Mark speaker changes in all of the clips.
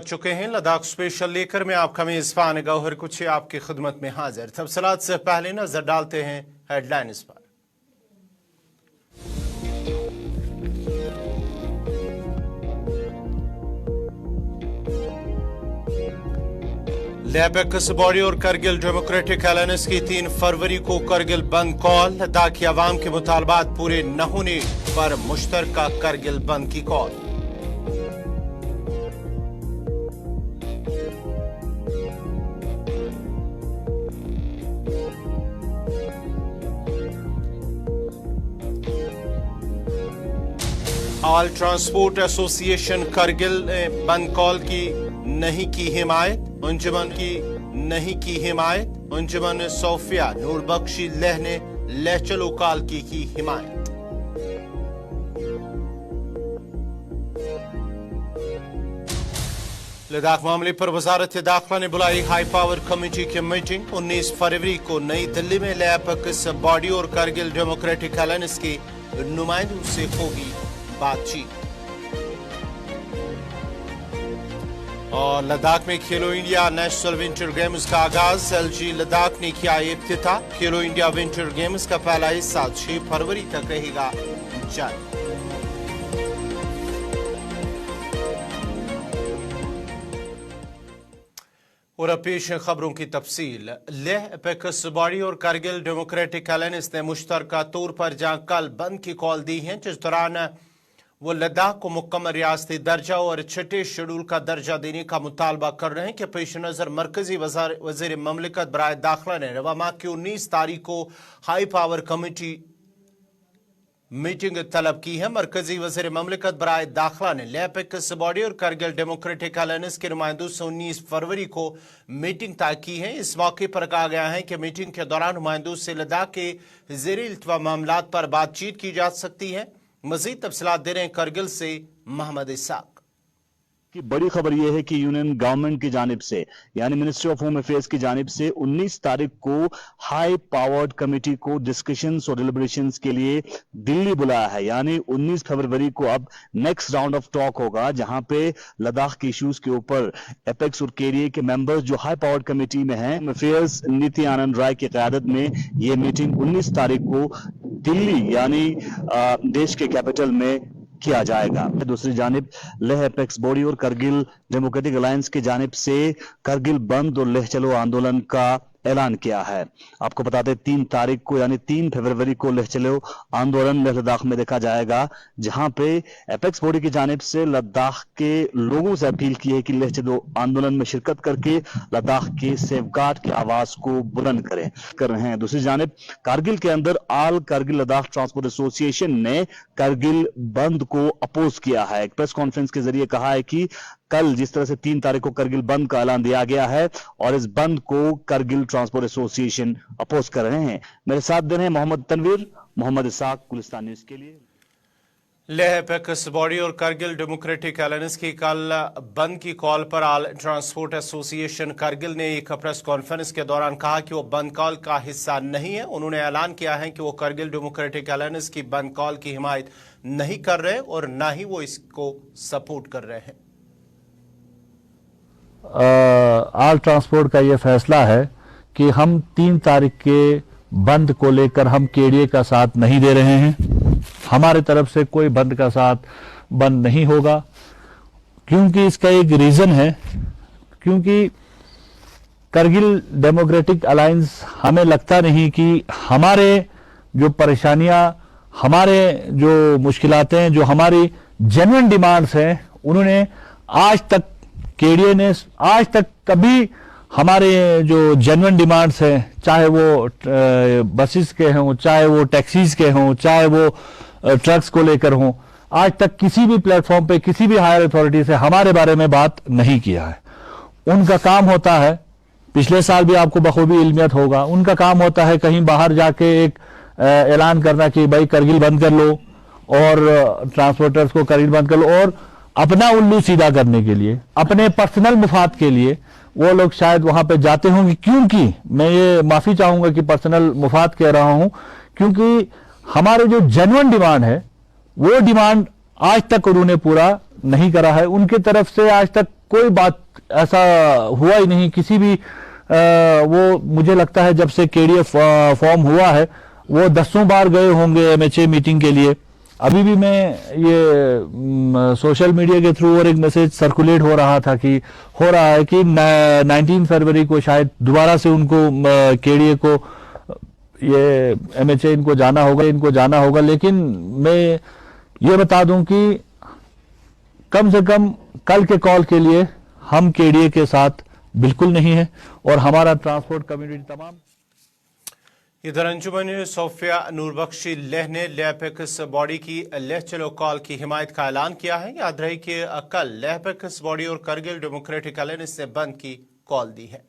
Speaker 1: चुके हैं। लद्दाख स्पेशल लेकर मैं आपका मेजबान गौहर कुछ आपकी खिदमत में हाजिर। तफसीलात से पहले नजर डालते हैं हेडलाइंस पर। लेह पैक्स बॉडी और करगिल डेमोक्रेटिक अलायंस की 3 फरवरी को करगिल बंद कॉल। लद्दाखी अवाम के मुतालबात पूरे न होने पर मुश्तरका करगिल बंद की call. All transport association Kargil ने बंद कॉल की नहीं की हिमायत। अंजुमन की नहीं की हिमायत। अंजुमन सोफिया नूरबख्शी लेह ने लेह चलो कॉल की हिमायत। लद्दाख मामले पर वजारत दाखिला ने बुलाई हाई पावर कमेटी की मीटिंग। 19 फरवरी को नई दिल्ली में लेह पैक्स बॉडी और करगिल डेमोक्रेटिक अलायंस के नुमाइंदों से होगी बातचीत। और लद्दाख में खेलो इंडिया नेशनल विंटर गेम्स का आगाज। एलजी लद्दाख ने किया इफ्तिताह। खेलो इंडिया विंटर गेम्स का पहला हिस्सा 6 फरवरी तक रहेगा जारी। और अब पेश है खबरों की तफसील। लेह पैक्स बॉडी और करगिल डेमोक्रेटिक अलायंस ने मुश्तरका तौर पर जहां कल बंद की कॉल दी है, जिस दौरान वो लद्दाख को मुकम्मल रियासती दर्जा और छठे शेड्यूल का दर्जा देने का मुतालबा कर रहे हैं कि पेश नज़र मरकजी वज़ीर ममलिकत बराए दाखिला ने रवा माह की 19 तारीख को हाई पावर कमेटी मीटिंग तलब की है। मरकजी वज़ीर ममलिकत बराए दाखिला ने लेह पैक्स बॉडी और करगिल डेमोक्रेटिक अलायंस के नुमाइंदों से 19 फरवरी को मीटिंग तय की है। इस मौके पर कहा गया है कि मीटिंग के दौरान नुमाइंदों से लद्दाख के ज़ेरे इल्तवा मामलात पर बातचीत की जा सकती है। मजीद तफसीलात दे रहे हैं करगिल से मोहम्मद इसाक।
Speaker 2: की बड़ी खबर यह है कि यूनियन गवर्नमेंट की जानिब से यानी मिनिस्ट्री ऑफ होम अफेयर्स की जानिब से 19 तारीख को हाई पावर्ड कमेटी को डिस्कशंस और डिलिब्रेशंस के लिए दिल्ली बुलाया है। यानी 19 फरवरी को अब नेक्स्ट राउंड ऑफ टॉक होगा, जहां पे लद्दाख के इश्यूज के ऊपर एपेक्स और केडीए के मेंबर्स जो हाई पावर्ड कमेटी में हैं, अफेयर्स नीति आनंद राय की क़यादत में यह मीटिंग 19 तारीख को दिल्ली यानी देश के कैपिटल में किया जाएगा। दूसरी जानिब लेह एपेक्स बॉडी और करगिल डेमोक्रेटिक अलायंस की जानिब से करगिल बंद और लेह चलो आंदोलन का ऐलान किया है। आपको बता दें 3 तारीख को यानी 3 फरवरी को लेह चलो आंदोलन लेह लद्दाख में देखा जाएगा, जहां पे एपेक्स बॉडी की जानिब से लद्दाख के लोगों से अपील की है कि लेह चलो आंदोलन में शिरकत करके लद्दाख के सेफगार्ड की आवाज को बुलंद कर रहे हैं। दूसरी जानिब कारगिल के अंदर all Kargil Ladakh transport association ने करगिल बंद को अपोज किया है। एक प्रेस कॉन्फ्रेंस के जरिए कहा है कि कल जिस तरह से 3 तारीख को करगिल बंद का ऐलान दिया गया है और इस बंद को करगिल ट्रांसपोर्ट एसोसिएशन अपोज कर रहे हैं। मेरे साथ दे रहे हैं मोहम्मद तनवीर, मोहम्मद इसाक, गुलिस्तान न्यूज़ के लिए।
Speaker 1: लेह पैक्स बॉडी और करगिल डेमोक्रेटिक अलायंस की कल बंद की कॉल पर ऑल ट्रांसपोर्ट एसोसिएशन करगिल ने एक प्रेस कॉन्फ्रेंस के दौरान कहा कि वो बंद कॉल का हिस्सा नहीं है। उन्होंने ऐलान किया है कि वो करगिल डेमोक्रेटिक अलायंस की बंद कॉल की हिमायत नहीं कर रहे और न ही वो इसको सपोर्ट कर रहे हैं।
Speaker 3: ऑल ट्रांसपोर्ट का ये फैसला है कि हम 3 तारीख के बंद को लेकर हम केडीए का साथ नहीं दे रहे हैं। हमारे तरफ से कोई बंद का साथ बंद नहीं होगा, क्योंकि इसका एक रीजन है, क्योंकि करगिल डेमोक्रेटिक अलायंस हमें लगता नहीं कि हमारे जो परेशानियां, हमारे जो मुश्किलातें, जो हमारी जेन्युइन डिमांड्स हैं, उन्होंने आज तक केडीए ने आज तक कभी हमारे जो जेन्युइन डिमांड्स हैं, चाहे वो बसेस के हों, चाहे वो टैक्सीज के हों, चाहे वो ट्रक्स को लेकर हों, आज तक किसी भी प्लेटफॉर्म पे किसी भी हायर अथॉरिटी से हमारे बारे में बात नहीं किया है। उनका काम होता है, पिछले साल भी आपको बखूबी इल्मियत होगा, उनका काम होता है कहीं बाहर जाके एक ऐलान करना कि भाई करगिल बंद कर लो और ट्रांसपोर्टर्स को करगिल बंद कर लो, और अपना उल्लू सीधा करने के लिए, अपने पर्सनल मुफाद के लिए वो लोग शायद वहां पे जाते होंगे। क्योंकि मैं ये माफी चाहूंगा कि पर्सनल मुफाद कह रहा हूं, क्योंकि हमारे जो जेन्युइन डिमांड है वो डिमांड आज तक उन्होंने पूरा नहीं करा है, उनके तरफ से आज तक कोई बात ऐसा हुआ ही नहीं। किसी भी वो मुझे लगता है जब से केडीएफ फॉर्म हुआ है वो दसों बार गए होंगे एमएचए मीटिंग के लिए। अभी भी मैं ये सोशल मीडिया के थ्रू और एक मैसेज सर्कुलेट हो रहा था कि हो रहा है कि 19 फरवरी को शायद दोबारा से उनको केडीए को ये एमएचए इनको जाना होगा। लेकिन मैं ये बता दूं कि कम से कम कल के कॉल के लिए हम केडीए के साथ बिल्कुल नहीं है और हमारा ट्रांसपोर्ट कम्युनिटी तमाम।
Speaker 1: इधर अंजुमन सोफिया नूरबख्शी लेह ने लेह अपेक्स बॉडी की लेह चलो कॉल की हिमायत का ऐलान किया है। याद रहे कि कल लेह अपेक्स बॉडी और करगिल डेमोक्रेटिक अलायंस ने बंद की कॉल दी है।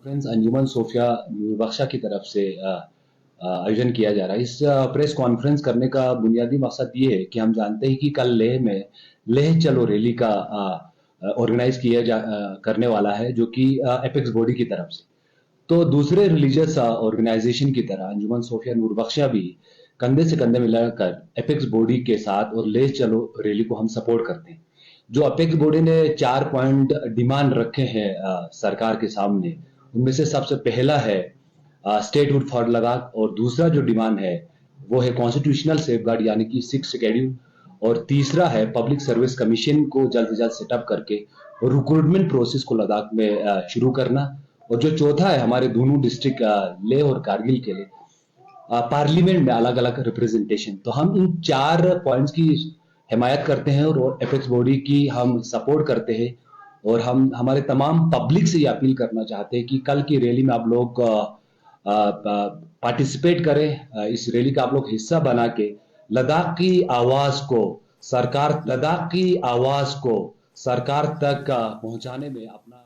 Speaker 4: अंजुमन सोफिया नूरबख्शा की तरफ से आयोजन किया जा रहा है। इस प्रेस कॉन्फ्रेंस करने का बुनियादी मकसद ये है कि हम जानते हैं कि कल लेह में लेह चलो रैली का ऑर्गेनाइज करने वाला है, जो कि एपेक्स बॉडी की तरफ से। तो दूसरे रिलीजियस ऑर्गेनाइजेशन की तरह अंजुमन सोफिया नूरबख्शा भी कंधे से कंधे मिलाकर एपेक्स बॉडी के साथ और लेह चलो रैली को हम सपोर्ट करते हैं। जो एपेक्स बॉडी ने 4 पॉइंट डिमांड रखे हैं सरकार के सामने, उनमें से सबसे पहला है स्टेटहुड फॉर लद्दाख, और दूसरा जो डिमांड है वो है कॉन्स्टिट्यूशनल सेफगार्ड यानी कि 6 शेड्यूल, और तीसरा है पब्लिक सर्विस कमीशन को जल्द से जल्द सेटअप करके और रिक्रूटमेंट प्रोसेस को लद्दाख में शुरू करना, और जो चौथा है हमारे दोनों डिस्ट्रिक्ट लेह और कारगिल के लिए पार्लियामेंट में अलग अलग रिप्रेजेंटेशन। तो हम इन 4 पॉइंट्स की हिमायत करते हैं और एपेक्स बॉडी की हम सपोर्ट करते हैं, और हम हमारे तमाम पब्लिक से ये अपील करना चाहते हैं कि कल की रैली में आप लोग पार्टिसिपेट करें। इस रैली का आप लोग हिस्सा बना के लद्दाख की आवाज को सरकार तक पहुंचाने में अपना।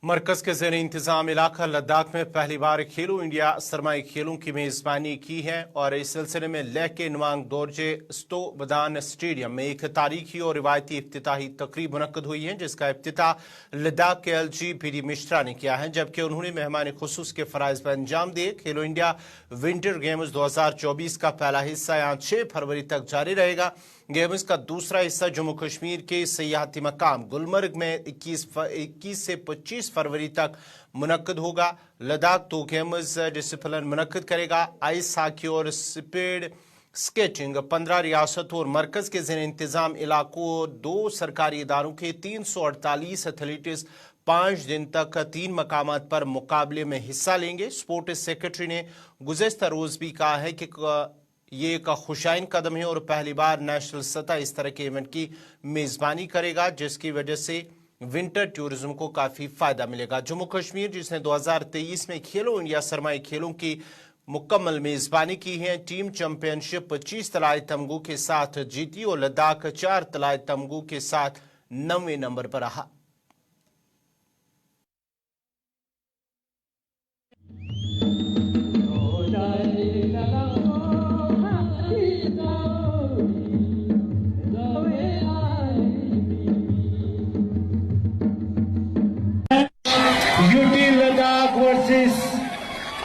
Speaker 1: मरकज के ज़ेर इंतजाम इलाका लद्दाख में पहली बार खेलो इंडिया सरमाई खेलों की मेजबानी की है और इस सिलसिले में लेह के नवांग दोरजे स्टो बदान स्टेडियम में एक तारीखी और रिवायती इफ्तिताही तकरीब मुनक्कद हुई है, जिसका इफ्तिताह लद्दाख के LG PD मिश्रा ने किया है, जबकि उन्होंने मेहमान खुसूस के फराइज पर अंजाम दिए। खेलो इंडिया विंटर गेम्स 2024 का पहला हिस्सा यहाँ 6 फरवरी तक जारी रहेगा। गेम्स का दूसरा हिस्सा जम्मू कश्मीर के सियाहती मकाम गुलमर्ग में 21 से 25 फरवरी तक मुनक्कद होगा। लद्दाख 2 गेम्स डिसिप्लिन मुनक्कद करेगा। आइस हॉकी और स्पीड स्केटिंग 15 रियासतों और मरकज के ज़ेर इंतजाम इलाकों 2 सरकारी इदारों के 348 एथलीट्स 5 दिन तक 3 मकामात पर मुकाबले में हिस्सा लेंगे। स्पोर्ट्स सेक्रेटरी ने गुज़श्ता रोज़ भी कहा है कि ये एक खुशाइन कदम है और पहली बार नेशनल सतह इस तरह के इवेंट की मेज़बानी करेगा, जिसकी वजह से विंटर टूरिज्म को काफ़ी फ़ायदा मिलेगा। जम्मू कश्मीर जिसने 2023 में खेलो इंडिया सरमाई खेलों की मुकम्मल मेज़बानी की है, टीम चैंपियनशिप 25 तलाए तमगों के साथ जीती और लद्दाख 4 तलाए तमगों के साथ 9वें नंबर पर रहा।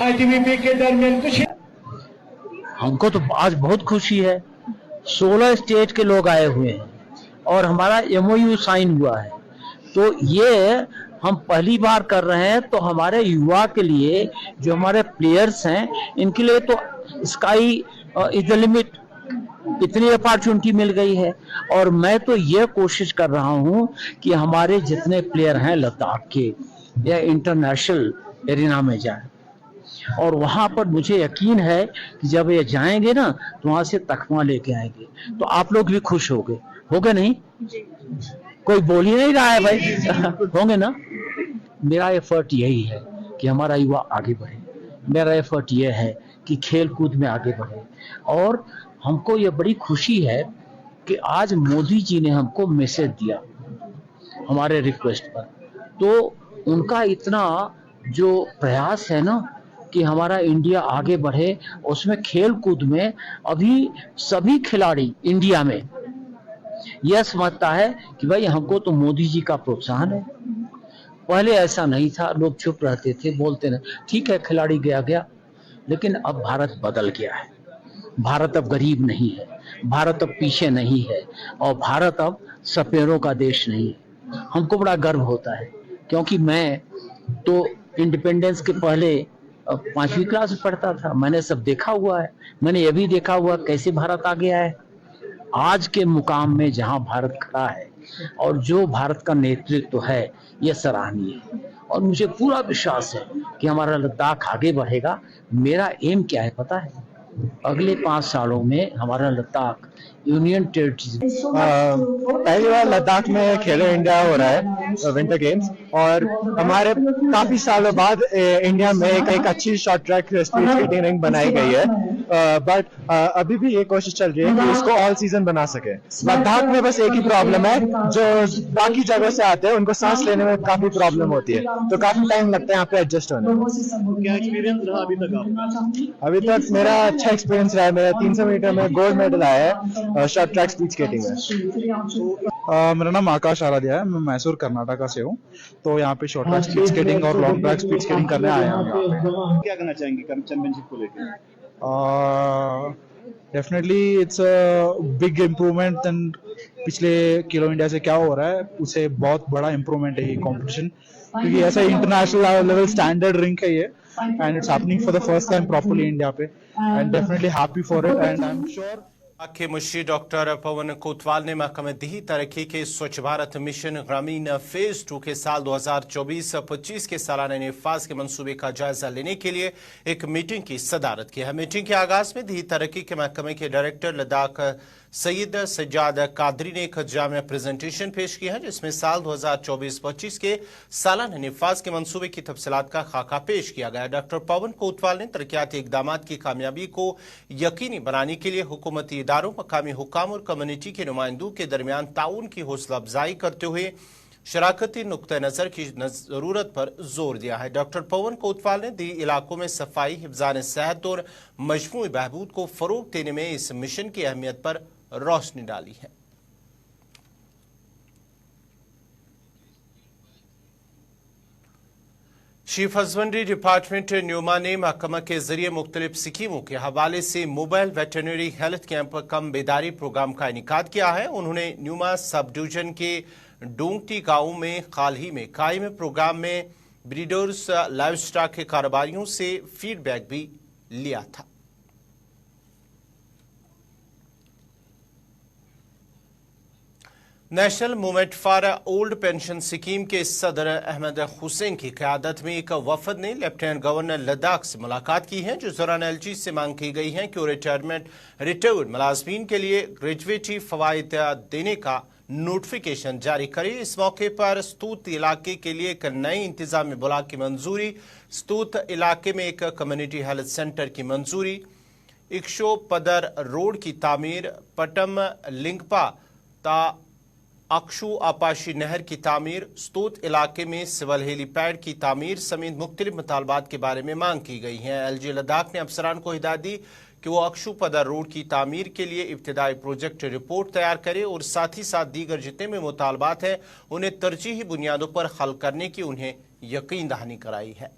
Speaker 5: ITBP के दरमियान कुछ
Speaker 6: हमको तो आज बहुत खुशी है। 16 स्टेट के लोग आए हुए हैं और हमारा MOU साइन हुआ है, तो ये हम पहली बार कर रहे हैं। तो हमारे युवा के लिए, जो हमारे प्लेयर्स हैं, इनके लिए तो स्काई इज द लिमिट, इतनी अपॉर्चुनिटी मिल गई है। और मैं तो ये कोशिश कर रहा हूँ कि हमारे जितने प्लेयर हैं लद्दाख के, या इंटरनेशनल एरिना में जाए, और वहां पर मुझे यकीन है कि जब ये जाएंगे ना तो वहां से तख्मा लेके आएंगे। तो आप लोग भी खुश होगे नहीं? कोई बोल ही नहीं रहा है भाई होंगे ना? मेरा एफर्ट यही है कि हमारा युवा आगे बढ़े। मेरा एफर्ट यह है कि खेल कूद में आगे बढ़े। और हमको ये बड़ी खुशी है कि आज मोदी जी ने हमको मैसेज दिया हमारे रिक्वेस्ट पर। तो उनका इतना जो प्रयास है ना कि हमारा इंडिया आगे बढ़े, उसमें खेल कूद में अभी सभी खिलाड़ी इंडिया में यह समझता है कि भाई हमको तो मोदी जी का प्रोत्साहन है। पहले ऐसा नहीं था, लोग चुप रहते थे, बोलते नहीं, ठीक है खिलाड़ी गया, लेकिन अब भारत बदल गया है। भारत अब गरीब नहीं है। भारत अब पीछे नहीं है और भारत अब सपेरों का देश नहीं है। हमको बड़ा गर्व होता है क्योंकि मैं तो इंडिपेंडेंस के पहले 5वीं क्लास में पढ़ता था। मैंने सब देखा हुआ है, मैंने ये भी देखा हुआ कैसे भारत आ गया है आज के मुकाम में जहां भारत खड़ा है, और जो भारत का नेतृत्व है यह सराहनीय है और मुझे पूरा विश्वास है कि हमारा लद्दाख आगे बढ़ेगा। मेरा एम क्या है पता है? अगले 5 सालों में हमारा लद्दाख यूनियन टेरिटरी।
Speaker 7: पहली बार लद्दाख में खेलो इंडिया हो रहा है विंटर गेम्स, और हमारे काफी सालों बाद इंडिया में एक अच्छी short track speed skating ring बनाई गई है, बट अभी भी ये कोशिश चल रही है कि इसको ऑल सीजन बना सके। लद्दाख में बस एक ही प्रॉब्लम है, जो बाकी जगह से आते हैं उनको सांस लेने में काफी प्रॉब्लम होती है, तो काफी टाइम लगता है यहाँ पे एडजस्ट होने में।
Speaker 2: क्या एक्सपीरियंस रहा अभी तक आपका?
Speaker 7: अभी तक मेरा अच्छा एक्सपीरियंस रहा है। मेरा 300 मीटर में गोल्ड मेडल आया है शॉर्ट ट्रैक स्पीड स्केटिंग में।
Speaker 8: मेरा नाम आकाश आराध्या है, मैं मैसूर कर्नाटका से हूँ। तो यहाँ पे शॉर्ट ट्रैक स्पीड स्केटिंग और लॉन्ग ट्रैक स्पीड स्केटिंग करने आए हैं।
Speaker 2: क्या कहना चाहेंगे चैंपियनशिप को लेकर?
Speaker 8: Definitely it's a big improvement than पिछले खेलो इंडिया से क्या हो रहा है उसे बहुत बड़ा इम्प्रूवमेंट है ये कंपटीशन, क्योंकि ऐसा इंटरनेशनल लेवल स्टैंडर्ड रिंग है ये, and it's happening for the first time properly India पे, and definitely happy for it, and I am sure.
Speaker 1: के मुंशी डॉक्टर पवन कोतवाल ने महकमे दिही तरक्की के स्वच्छ भारत मिशन ग्रामीण फेज 2 के साल 2024-25 के सालाना निफाज के मंसूबे का जायजा लेने के लिए एक मीटिंग की सदारत की है। मीटिंग के आगाज में दिही तरक्की के महकमे के डायरेक्टर लद्दाख सईद सज्जाद कादरी ने एक जामिया प्रेजेंटेशन पेश की है, जिसमें साल 2024-25 के सालाना निफाज के मंसूबे की तफसीलात का खाका पेश किया गया। डॉक्टर पवन कोतवाल ने तरक्याती इकदाम की कामयाबी को यकीनी बनाने के लिए हुकूमती इदारों, मकामी हुकाम और कम्युनिटी के नुमाइंदों के दरमियान ताउन की हौसला अफजाई करते हुए शराकती नुक्ता नज़र की जरूरत पर जोर दिया है। डॉक्टर पवन कोतवाल ने दी इलाकों में सफाई, हिफ्ज़ान सेहत और मजमूई बहबूद को फरोग देने में इस मिशन की अहमियत पर रोशनी डाली है। चीफ हस्बेंड्री डिपार्टमेंट न्यूमा ने महकमा के जरिए मुख्तलिफ स्कीमों के हवाले से मोबाइल वेटरनरी हेल्थ कैंप कम बेदारी प्रोग्राम का इनेकाद किया है। उन्होंने न्यूमा सब डिवीजन के डोंगटी गांव में हाल ही में कायम प्रोग्राम में ब्रीडर्स, लाइव स्टॉक के कारोबारियों से फीडबैक भी लिया था। National movement for old pension scheme के सदर अहमद हुसैन की क़यादत में एक वफद ने लेफ्टिनेंट गवर्नर लद्दाख से मुलाकात की है, जिस दौरान एलजी से मांग की गई है कि रिटायर्ड मुलाजमीन के लिए ग्रेजुएटी फवायद देने का नोटिफिकेशन जारी करे। इस मौके पर स्तूत इलाके के लिए एक नए इंतजामी ब्लॉक की मंजूरी, स्तूत इलाके में एक कम्युनिटी हेल्थ सेंटर की मंजूरी, इक्शो पदर रोड की तामीर, पटम लिंगपा ता अक्षु आपाशी नहर की तामीर, स्तूत इलाके में सिविल हेलीपैड की तामीर समेत मुख्तलिफ मुतालबात के बारे में मांग की गई है। एलजी लद्दाख ने अफसरान को हिदायत दी कि वो अक्षु पदर रोड की तामीर के लिए इब्तिदाई प्रोजेक्ट रिपोर्ट तैयार करे और साथ ही साथ दीगर जितने भी मुतालबात हैं उन्हें तरजीही बुनियादों पर हल करने की उन्हें यकीन दहानी कराई है।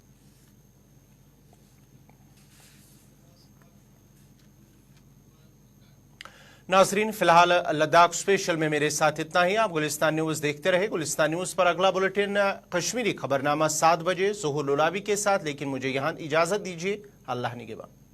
Speaker 1: नाजरीन, फिलहाल लद्दाख स्पेशल में मेरे साथ इतना ही। आप गुलिस्तान न्यूज़ देखते रहे। गुलिस्तान न्यूज़ पर अगला बुलेटिन कश्मीरी खबरनामा 7 बजे ज़ोहर लुलावी के साथ, लेकिन मुझे यहाँ इजाज़त दीजिए। अल्लाह निगहबान।